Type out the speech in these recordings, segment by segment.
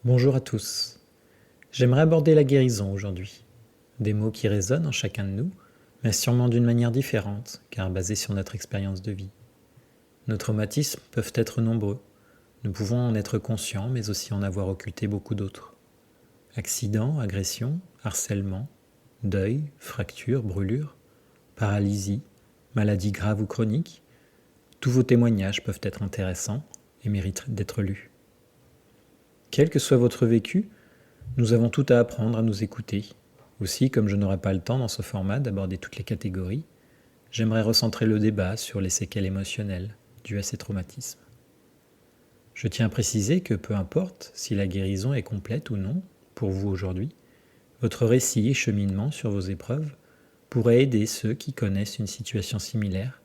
Bonjour à tous. J'aimerais aborder la guérison aujourd'hui. Des mots qui résonnent en chacun de nous, mais sûrement d'une manière différente, car basés sur notre expérience de vie. Nos traumatismes peuvent être nombreux. Nous pouvons en être conscients, mais aussi en avoir occulté beaucoup d'autres. Accidents, agressions, harcèlement, deuil, fractures, brûlures, paralysie, maladies graves ou chroniques, tous vos témoignages peuvent être intéressants et méritent d'être lus. Quel que soit votre vécu, nous avons tout à apprendre à nous écouter. Aussi, comme je n'aurai pas le temps dans ce format d'aborder toutes les catégories, j'aimerais recentrer le débat sur les séquelles émotionnelles dues à ces traumatismes. Je tiens à préciser que peu importe si la guérison est complète ou non pour vous aujourd'hui, votre récit et cheminement sur vos épreuves pourrait aider ceux qui connaissent une situation similaire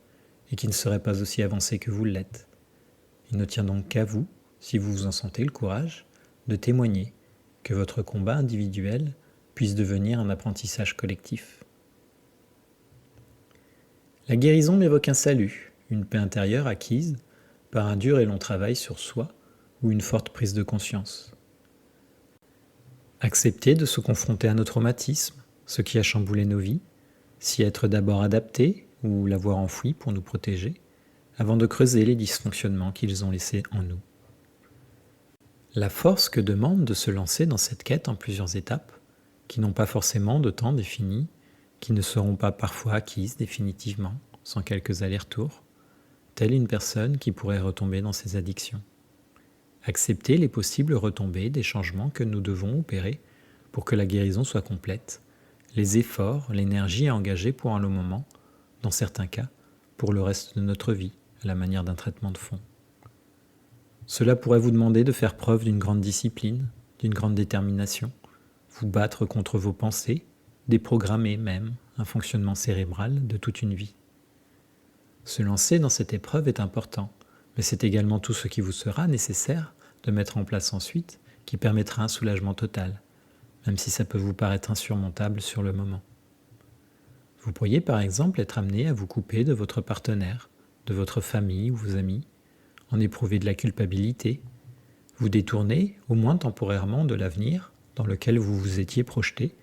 et qui ne seraient pas aussi avancés que vous l'êtes. Il ne tient donc qu'à vous, si vous vous en sentez le courage, de témoigner, que votre combat individuel puisse devenir un apprentissage collectif. La guérison m'évoque un salut, une paix intérieure acquise par un dur et long travail sur soi ou une forte prise de conscience. Accepter de se confronter à nos traumatismes, ce qui a chamboulé nos vies, s'y être d'abord adapté ou l'avoir enfoui pour nous protéger, avant de creuser les dysfonctionnements qu'ils ont laissés en nous. La force que demande de se lancer dans cette quête en plusieurs étapes, qui n'ont pas forcément de temps défini, qui ne seront pas parfois acquises définitivement, sans quelques allers-retours, telle une personne qui pourrait retomber dans ses addictions. Accepter les possibles retombées des changements que nous devons opérer pour que la guérison soit complète, les efforts, l'énergie à engager pour un long moment, dans certains cas, pour le reste de notre vie, à la manière d'un traitement de fond. Cela pourrait vous demander de faire preuve d'une grande discipline, d'une grande détermination, vous battre contre vos pensées, déprogrammer même un fonctionnement cérébral de toute une vie. Se lancer dans cette épreuve est important, mais c'est également tout ce qui vous sera nécessaire de mettre en place ensuite qui permettra un soulagement total, même si ça peut vous paraître insurmontable sur le moment. Vous pourriez par exemple être amené à vous couper de votre partenaire, de votre famille ou vos amis, en éprouver de la culpabilité, vous détourner, au moins temporairement, de l'avenir dans lequel vous vous étiez projeté,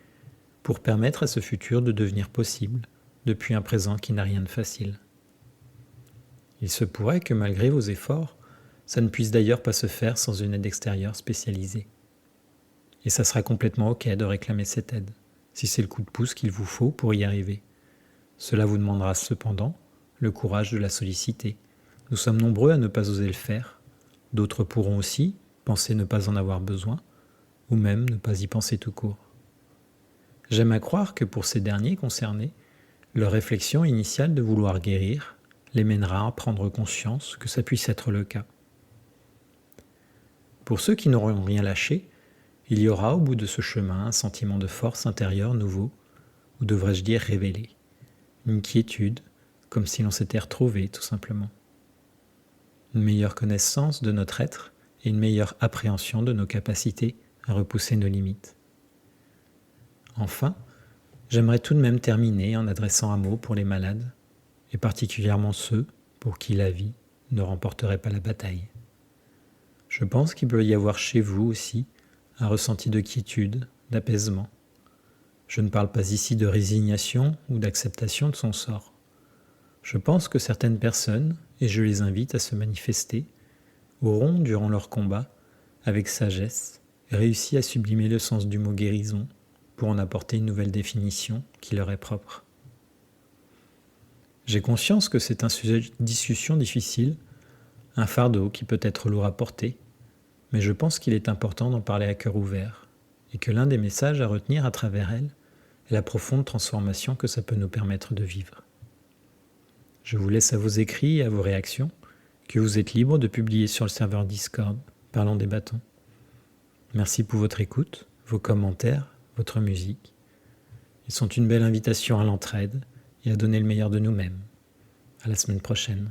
pour permettre à ce futur de devenir possible, depuis un présent qui n'a rien de facile. Il se pourrait que malgré vos efforts, ça ne puisse d'ailleurs pas se faire sans une aide extérieure spécialisée. Et ça sera complètement ok de réclamer cette aide, si c'est le coup de pouce qu'il vous faut pour y arriver. Cela vous demandera cependant le courage de la solliciter. Nous sommes nombreux à ne pas oser le faire. D'autres pourront aussi penser ne pas en avoir besoin, ou même ne pas y penser tout court. J'aime à croire que pour ces derniers concernés, leur réflexion initiale de vouloir guérir les mènera à prendre conscience que ça puisse être le cas. Pour ceux qui n'auront rien lâché, il y aura au bout de ce chemin un sentiment de force intérieure nouveau, ou devrais-je dire révélé, une quiétude, comme si l'on s'était retrouvé tout simplement. Une meilleure connaissance de notre être et une meilleure appréhension de nos capacités à repousser nos limites. Enfin, j'aimerais tout de même terminer en adressant un mot pour les malades, et particulièrement ceux pour qui la vie ne remporterait pas la bataille. Je pense qu'il peut y avoir chez vous aussi un ressenti de quiétude, d'apaisement. Je ne parle pas ici de résignation ou d'acceptation de son sort. Je pense que certaines personnes, et je les invite à se manifester, auront, durant leur combat, avec sagesse, réussi à sublimer le sens du mot guérison pour en apporter une nouvelle définition qui leur est propre. J'ai conscience que c'est un sujet de discussion difficile, un fardeau qui peut être lourd à porter, mais je pense qu'il est important d'en parler à cœur ouvert, et que l'un des messages à retenir à travers elle est la profonde transformation que ça peut nous permettre de vivre. Je vous laisse à vos écrits et à vos réactions, que vous êtes libre de publier sur le serveur Discord, Parlons des bâtons. Merci pour votre écoute, vos commentaires, votre musique. Ils sont une belle invitation à l'entraide et à donner le meilleur de nous-mêmes. À la semaine prochaine.